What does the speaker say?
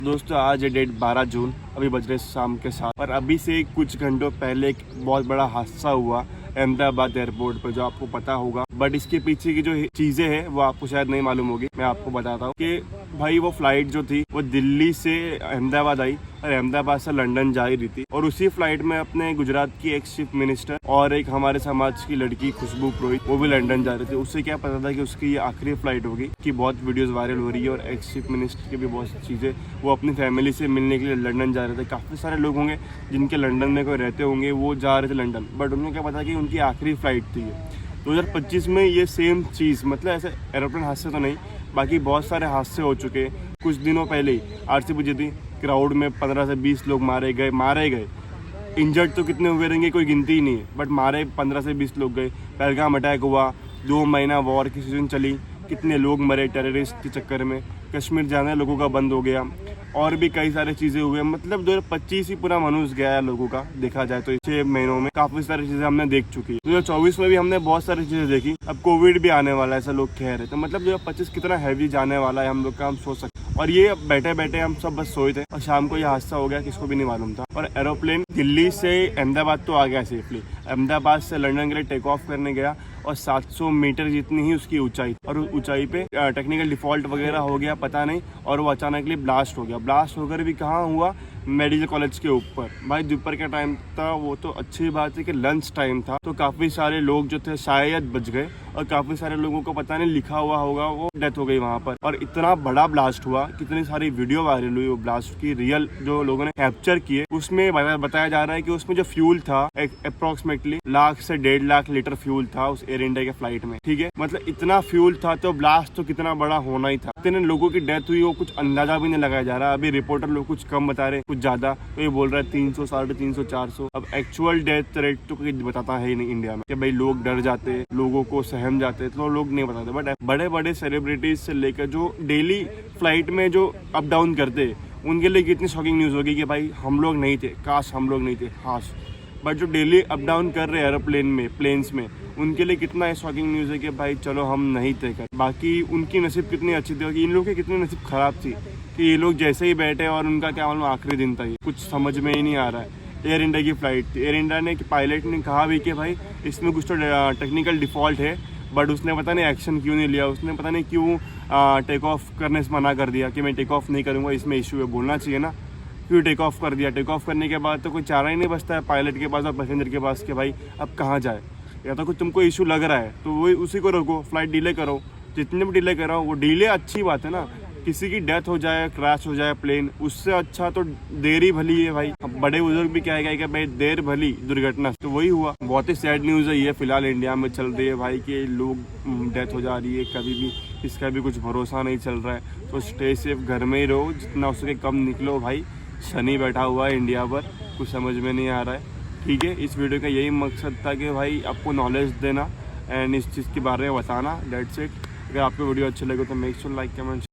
दोस्तों आज है डेट 12 जून, अभी बज रहे शाम के 7 पर अभी से कुछ घंटों पहले एक बहुत बड़ा हादसा हुआ अहमदाबाद एयरपोर्ट पर, जो आपको पता होगा। बट इसके पीछे की जो चीजें हैं वो आपको शायद नहीं मालूम होगी। मैं आपको बताता हूँ कि भाई वो फ्लाइट जो थी वो दिल्ली से अहमदाबाद आई और अहमदाबाद से लंदन जा रही थी। और उसी फ्लाइट में अपने गुजरात की एक्स चीफ मिनिस्टर और एक हमारे समाज की लड़की खुशबू पुरोहित वो भी लंदन जा रही थी। उससे क्या पता था कि उसकी ये आखिरी फ्लाइट होगी, कि बहुत वीडियोस वायरल हो रही है और एक्स चीफ मिनिस्टर की भी बहुत चीज़ें, वो अपनी फैमिली से मिलने के लिए लंदन जा रहे थे। काफ़ी सारे लोग होंगे जिनके लंदन में कोई रहते होंगे, वो जा रहे थे लंदन, बट उन्हें क्या पता कि उनकी आखिरी फ्लाइट थी। 2025 में ये सेम चीज़, मतलब ऐसे एरोप्लेन हादसे तो नहीं, बाकी बहुत सारे हादसे हो चुके। कुछ दिनों पहले ही आरसी बजी थी, क्राउड में 15 से 20 लोग मारे गए। इंजर्ड तो कितने हुए रहेंगे कोई गिनती ही नहीं है, बट मारे 15 से 20 लोग गए। पहलगाम अटैक हुआ, 2 महीना वॉर की सीजन चली, कितने लोग मरे टेररिस्ट के चक्कर में। कश्मीर जाना लोगों का बंद हो गया, और भी कई सारी चीज़ें हुए। मतलब 2025 ही पूरा मनुष्य गया है लोगों का, देखा जाए तो 6 महीनों में काफ़ी सारी चीज़ें हमने देख चुकी है। 2024 में भी हमने बहुत सारी चीज़ें देखी। अब कोविड भी आने वाला है, ऐसा लोग कह रहे थे। मतलब 2025 कितना हैवी जाने वाला है हम लोग का, हम सोच सकते। और ये बैठे बैठे हम सब बस सोए थे और शाम को ये हादसा हो गया, किसको भी नहीं मालूम था। और एरोप्लेन दिल्ली से अहमदाबाद तो आ गया सेफली, अहमदाबाद से लंदन के लिए टेक ऑफ करने गया और 700 मीटर जितनी ही उसकी ऊंचाई, और ऊंचाई पे टेक्निकल डिफॉल्ट वगैरह हो गया पता नहीं, और वो अचानकली ब्लास्ट हो गया। ब्लास्ट होकर भी कहाँ हुआ, मेडिकल कॉलेज के ऊपर। भाई दोपहर का टाइम था, वो तो अच्छी बात है कि लंच टाइम था, तो काफ़ी सारे लोग जो थे शायद बच गए, और काफ़ी सारे लोगों को पता नहीं लिखा हुआ होगा वो डेथ हो गई वहाँ पर। और इतना बड़ा ब्लास्ट हुआ, कितनी सारी वीडियो वायरल हुई वो ब्लास्ट की, रियल जो लोगों ने कैप्चर किए। उसमें बताया जा रहा है कि उसमें जो फ्यूल था अप्रोक्सीमेटली 1 से 1.5 लाख लीटर फ्यूल था उस एयर इंडिया के फ्लाइट में, ठीक है। मतलब इतना फ्यूल था, तो ब्लास्ट तो कितना बड़ा होना ही था। इतने लोगों की डेथ हुई वो कुछ अंदाजा भी नहीं लगाया जा रहा। अभी रिपोर्टर लोग कुछ कम बता रहे, कुछ ज्यादा, तो ये बोल रहा है 300, 350, 400। अब एक्चुअल डेथ रेट तो कोई बताता है ही नहीं इंडिया में, कि भाई लोग डर जाते, लोगों को सहम जाते, तो लोग नहीं बताते। बट बड़े बड़े सेलिब्रिटीज से लेकर जो डेली फ्लाइट में जो अप डाउन करते, उनके लिए कितनी शॉकिंग न्यूज़ होगी कि भाई हम लोग नहीं थे, काश हम लोग नहीं थे, हाश। बट जो डेली अप डाउन कर रहे हैं एरोप्लेन में, प्लेन्स में, उनके लिए कितना शॉकिंग न्यूज़ है कि भाई चलो हम नहीं थे कर। बाकी उनकी नसीब कितनी अच्छी थी, इन लोगों की कितनी नसीब खराब थी कि ये लोग जैसे ही बैठे और उनका क्या मालूम आखिरी दिन था। ये कुछ समझ में ही नहीं आ रहा है। एयर इंडिया की फ़्लाइट थी, एयर इंडिया ने पायलट ने कहा भी कि भाई इसमें कुछ तो टेक्निकल डिफ़ॉल्ट है, बट उसने पता नहीं एक्शन क्यों नहीं लिया। उसने पता नहीं क्यों टेक ऑफ करने से मना कर दिया कि मैं टेक ऑफ नहीं करूँगा, इसमें इशू है। बोलना चाहिए ना क्यों टेक ऑफ कर दिया। टेक ऑफ करने के बाद तो कोई चारा ही नहीं बचता है पायलट के पास और पैसेंजर के पास कि भाई अब कहाँ जाए। या तो कुछ तुमको इशू लग रहा है तो वही उसी को रोको, फ्लाइट डिले करो, जितने भी डिले कराओ। वो डिले अच्छी बात है ना, किसी की डेथ हो जाए, क्रैश हो जाए प्लेन, उससे अच्छा तो देर ही भली है भाई। बड़े बुजुर्ग भी क्या है कि भाई देर भली दुर्घटना, तो वही हुआ। बहुत ही सैड न्यूज़ है ये फिलहाल इंडिया में चल रही है भाई, कि लोग डेथ हो जा रही है, कभी भी इसका भी कुछ भरोसा नहीं चल रहा है। तो स्टे सेफ, घर में ही रहो, जितना हो सके कम निकलो भाई। शनि बैठा हुआ है इंडिया पर, कुछ समझ में नहीं आ रहा है, ठीक है। इस वीडियो का यही मकसद था कि भाई आपको नॉलेज देना एंड इस चीज़ के बारे में बताना, डेट्स इट। अगर आपको वीडियो अच्छी लगे तो मेक श्योर लाइक, कमेंट।